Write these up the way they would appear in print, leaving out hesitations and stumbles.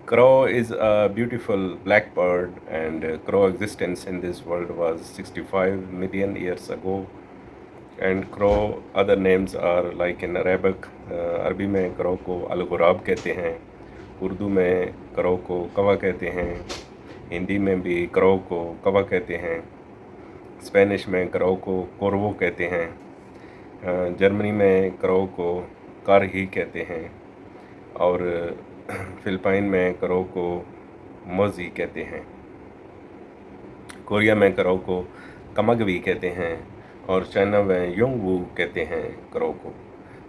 Crow is a beautiful black bird, and crow existence in this world was 65 million years ago. And crow other names are like in Arabic, अरबी में crow को अलगुराब कहते हैं, उर्दू में crow को कवा कहते हैं, हिंदी में भी crow को कवा कहते हैं, स्पेनिश में crow को cuervo कहते हैं, जर्मनी में crow को कार ही कहते हैं, और फिलिपाइन में crow को मोजी कहते हैं, कोरिया में crow को कमगवी कहते हैं, और चाइना में योंगवू कहते हैं crow को.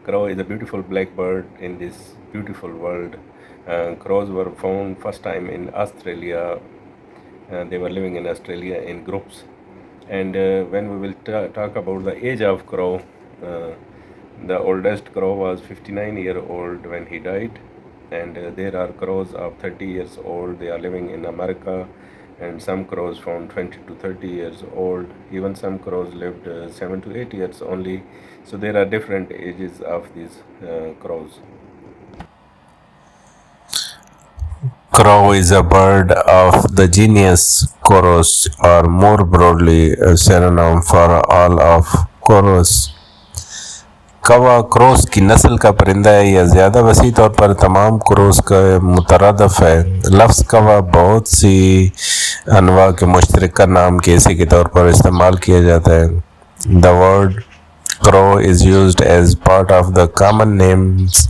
Crow is a beautiful black bird in this beautiful world. Crows were found first time in Australia. They were living in Australia in groups. And when we will talk about the age of crow, the oldest crow was 59-year-old when he died. And there are crows of 30 years old. They are living in America. And some crows found 20 to 30 years old. Even some crows lived 7 to 8 years only. So there are different ages of these crows. Crow is a bird of the genus Chorus, or more broadly a synonym for all of Chorus. कवा cross की नस्ल का परिंदा है. यह ज़्यादा वसी तौर पर तमाम क्रोस का मुतरादफ है. लफ्ज़ कवा बहुत सी अनवा के मुश्तरका नाम केसी के तौर पर इस्तेमाल किया जाता है. The word crow is used as part of the common names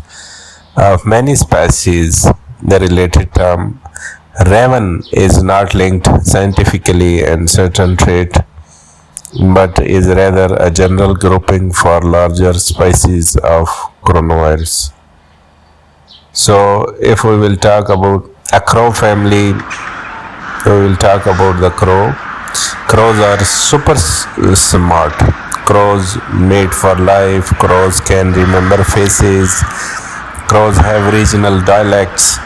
of many species. The related term raven is not linked scientifically and certain trait, but is rather a general grouping for larger species of cronoids. So if we will talk about a crow family, we will talk about the crow. Crows are super smart. Crows mate for life. Crows can remember faces. Crows have regional dialects.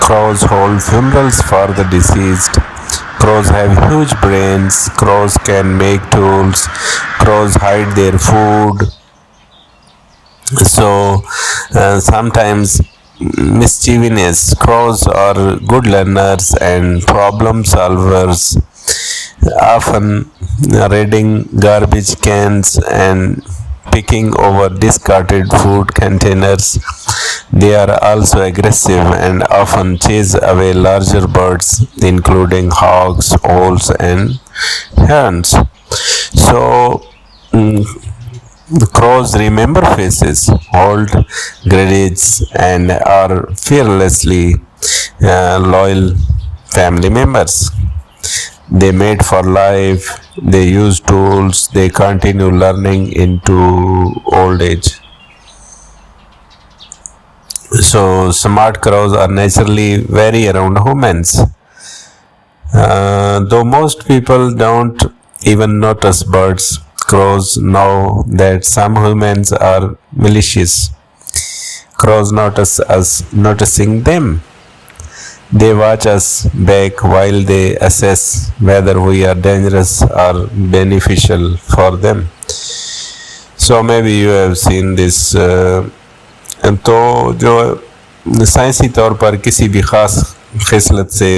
Crows hold funerals for the deceased. Crows have huge brains. Crows can make tools. Crows hide their food. So sometimes mischievous. Crows are good learners and problem solvers, often raiding garbage cans and picking over discarded food containers. They are also aggressive and often chase away larger birds, including hawks, owls, and herons. So, the crows remember faces, hold grudges, and are fearlessly loyal family members. They mate for life, they use tools, they continue learning into old age. So, smart crows are naturally very around humans. Though most people don't even notice birds, crows know that some humans are malicious. Crows notice us noticing them. They watch us back while they assess whether we are dangerous or beneficial for them. So maybe you have seen this. तो जो साइंसी तौर पर किसी भी ख़ास खिसलत से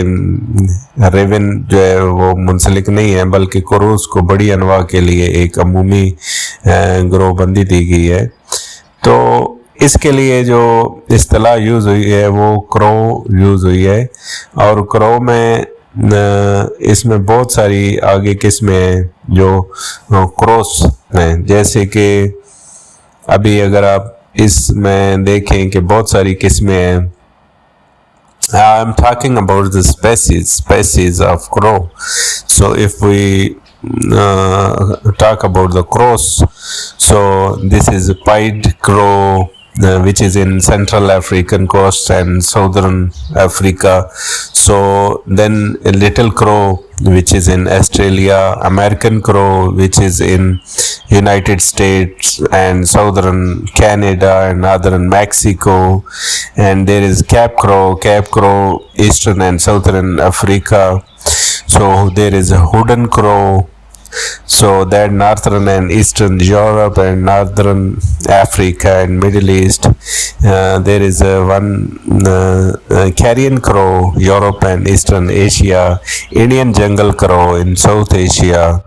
Raven जो है वो मुंसलिक नहीं है, बल्कि क्रोस को बड़ी अनवा के लिए एक अमूमी ग्रोहबंदी दी गई है. तो इसके लिए जो इस्तिलाह यूज़ हुई है वो क्रो यूज़ हुई है. और क्रो में इसमें बहुत सारी आगे किस्में हैं जो क्रॉस हैं. जैसे कि अभी अगर आप इसमें देखें कि बहुत सारी किस्में हैं. I am talking about the species of crow. So if we talk about the crows, so this is pied crow, which is in Central African coast and Southern Africa. So then a little crow, which is in Australia, American crow, which is in United States and Southern Canada and Northern Mexico, and there is cap crow, Eastern and Southern Africa. So there is a hooded crow, So that northern and eastern Europe and northern Africa and Middle East, there is one carrion crow, Europe and Eastern Asia, Indian jungle crow in South Asia,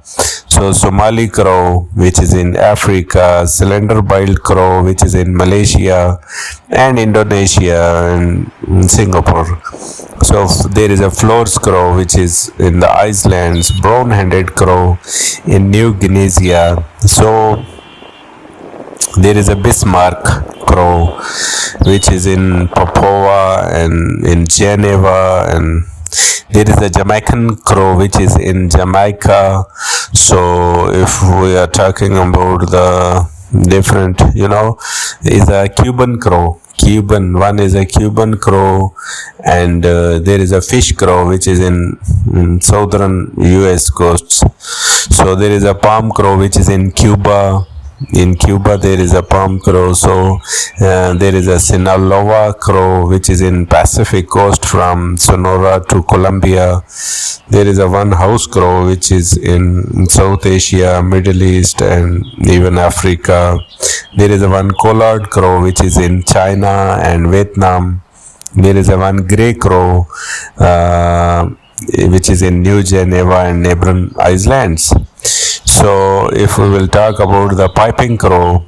so Somali crow, which is in Africa, slender-billed crow, which is in Malaysia and Indonesia and Singapore. So there is a floor's crow, which is in the Islands, brown-headed crow in New Guinea. So there is a Bismarck crow, which is in Papua and in Geneva, and there is a Jamaican crow, which is in Jamaica. So if we are talking about the different, is a Cuban crow. One is a Cuban crow, and there is a fish crow, which is in southern US coasts. So there is a palm crow, which is in Cuba. In Cuba, there is a palm crow. So there is a Sinaloa crow, which is in Pacific coast from Sonora to Colombia. There is a one house crow, which is in South Asia, Middle East, and even Africa. There is a one collared crow, which is in China and Vietnam. There is a one grey crow, which is in New Geneva and neighboring islands. So if we will talk about the piping crow,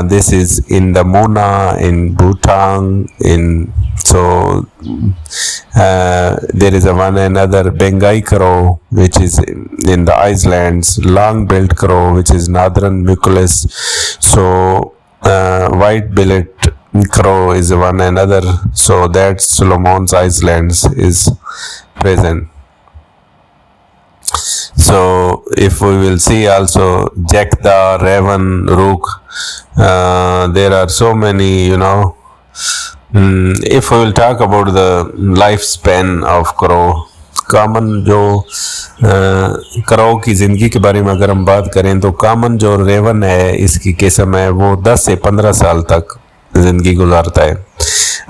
this is in the Mona, in Bhutan, there is a one another Bengai crow, which is in the islands, long-billed crow, which is northern Muculis. So white-billed crow is one another. So that Solomon's Islands is present. So if we will see also Jackdaw, Raven, Rook, there are so many, If we will talk about the lifespan of crow, common जो crow की ज़िंदगी के बारे में अगर हम बात करें तो कॉमन जो रेवन है इसकी किस्म है वो 10 से 15 साल तक ज़िंदगी गुजारता है।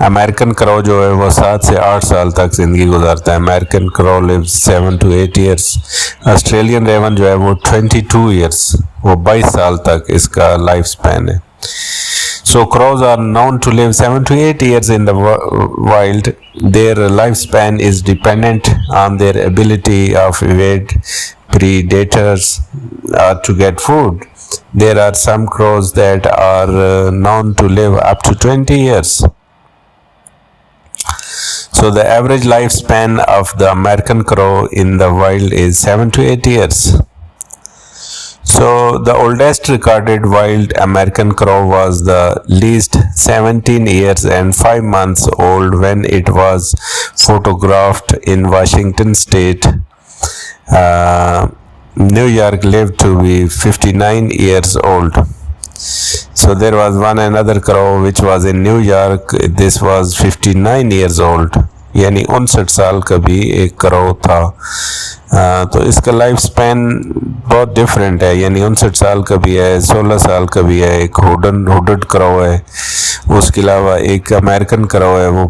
अमेरिकन क्रो जो है वो 7 से 8 साल तक ज़िंदगी गुजारता है। American crow lives 7 to 8 years। Australian raven जो है वो 22 years, वो 22 साल तक इसका लाइफ स्पैन है। So crows are known to live 7 to 8 years in the wild. Their lifespan is dependent on their ability of evade predators to get food. There are some crows that are known to live up to 20 years. So the average lifespan of the American crow in the wild is 7 to 8 years. So the oldest recorded wild American crow was the least 17 years and 5 months old when it was photographed in Washington state. New York lived to be 59 years old. So there was one another crow which was in New York. This was 59 years old. यानी 59 साल का भी एक crow था। तो इसका life span बहुत different है, यानी 59 साल का भी है, 16 साल का भी है। एक हुडेड क्रो है, उसके अलावा एक अमेरिकन क्रो है वो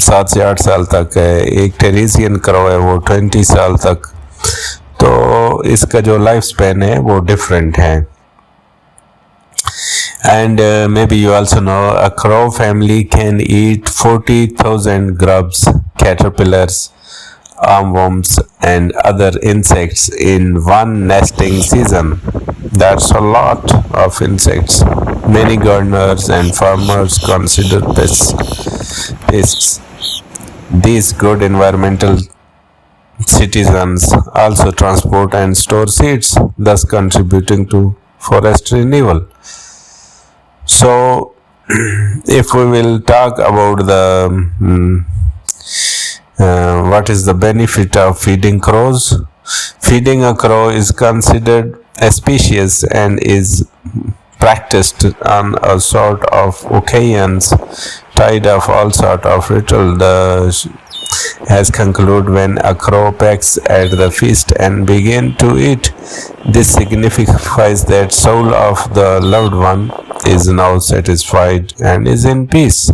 7 से 8 साल तक है, एक टेरेसियन क्रो है वो 20 साल तक। तो इसका जो लाइफ स्पैन है वो डिफरेंट है। And maybe you also know a crow family can eat 40,000 grubs, caterpillars, armworms, and other insects in one nesting season. That's a lot of insects. Many gardeners and farmers consider pests. These good environmental citizens also transport and store seeds, thus contributing to forest renewal. So, if we will talk about the what is the benefit of feeding crows? Feeding a crow is considered auspicious and is practiced on a sort of occasions, tied of all sort of ritual. Has concluded when a crow pecks at the feast and begin to eat. This signifies that soul of the loved one is now satisfied and is in peace.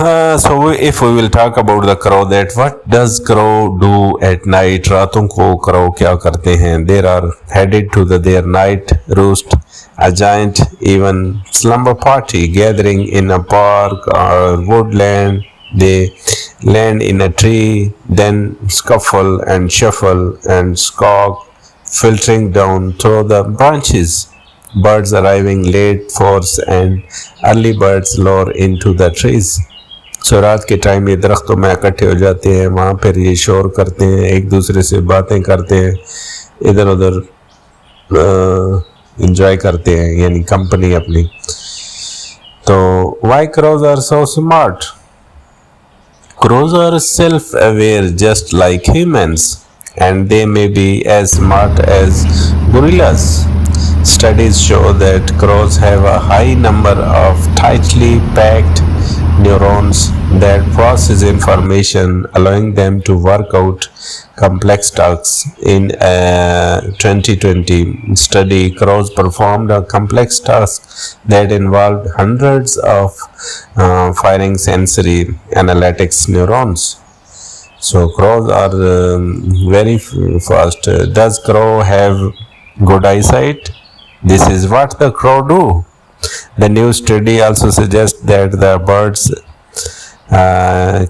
If we will talk about the crow, that what does crow do at night? रातों को crow क्या करते हैं? They are headed to their night roost, a giant even slumber party gathering in a park or woodland. They land in a tree, then scuffle and shuffle and squawk, filtering down through the branches. Birds arriving late force and early birds lure into the trees. सो रात के time ये दरख्तों में इकट्ठे हो जाते हैं, वहाँ पर ये शोर करते हैं, एक दूसरे से बातें करते हैं, इधर उधर इंजॉय करते हैं, यानी कंपनी अपनी. तो Y crows are so smart? Crows are self-aware just like humans, and they may be as smart as gorillas. Studies show that crows have a high number of tightly packed neurons that process information, allowing them to work out complex tasks. In a 2020 study, crows performed a complex task that involved hundreds of firing sensory analytics neurons. So crows are very fast. Does crow have good eyesight? This is what the crow do. The new study also suggests that the birds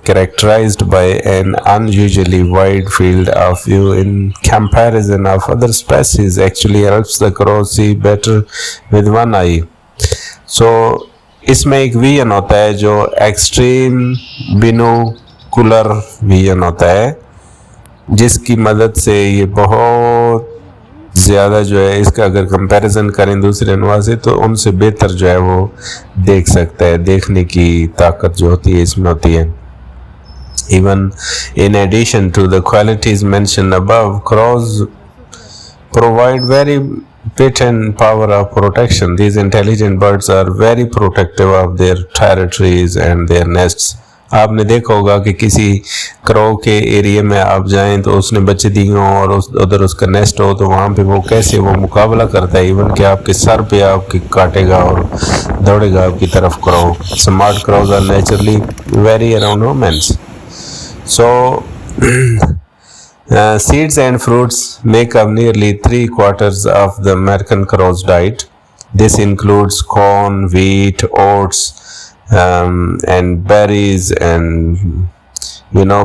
characterized by an unusually wide field of view in comparison of other species actually helps the crow see better with one eye. So इसमें एक vision होता है जो extreme बिनोकुलर vision होता है, जिसकी मदद से ये बहुत ज़्यादा जो है, इसका अगर कंपैरिजन करें दूसरे अनवा से तो उनसे बेहतर जो है वो देख सकता है. देखने की ताकत जो होती है इसमें होती है. Even in addition to the qualities mentioned above, crows provide very patent power of protection. These intelligent birds are very protective of their territories and their nests. आपने देखा होगा कि किसी क्रो के एरिया में आप जाएं तो उसने बच्चे दिए हों और उधर उसका नेस्ट हो, तो वहाँ पे वो कैसे वो मुकाबला करता है, इवन कि आपके सर पे आपके काटेगा और दौड़ेगा आपकी तरफ. Crow smart crows are naturally very around humans. So seeds and fruits make up nearly 3/4 of the American crow's diet. This includes corn, wheat, oats, and berries, and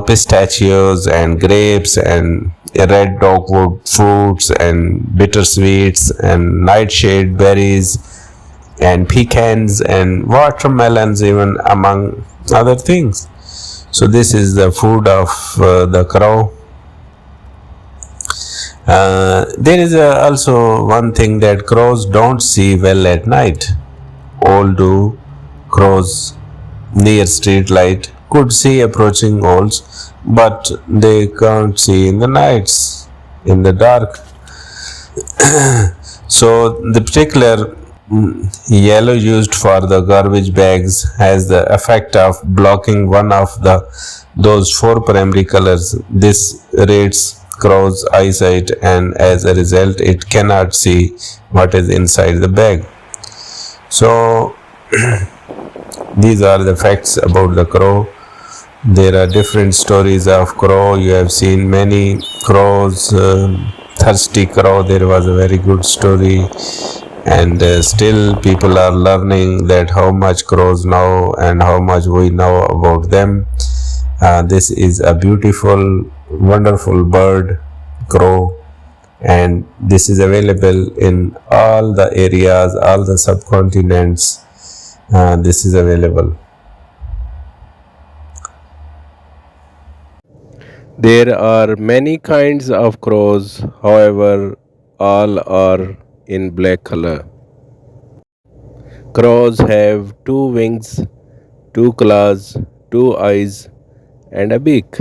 pistachios and grapes and red dogwood fruits and bittersweets and nightshade berries and pecans and watermelons, even among other things. So this is the food of the crow. There is also one thing that crows don't see well at night. All do. Crows near street light could see approaching owls, but they can't see in the nights, in the dark. So the particular yellow used for the garbage bags has the effect of blocking one of those 4 primary colors. This rates crow's eyesight, and as a result it cannot see what is inside the bag. So these are the facts about the crow. There are different stories of crow. You have seen many crows. Thirsty crow, there was a very good story, and still people are learning that how much crows know and how much we know about them. This is a beautiful, wonderful bird, crow, and this is available in all the areas, all the subcontinents. This is available. There are many kinds of crows, however, all are in black color. Crows have 2 wings, 2 claws, 2 eyes, and a beak.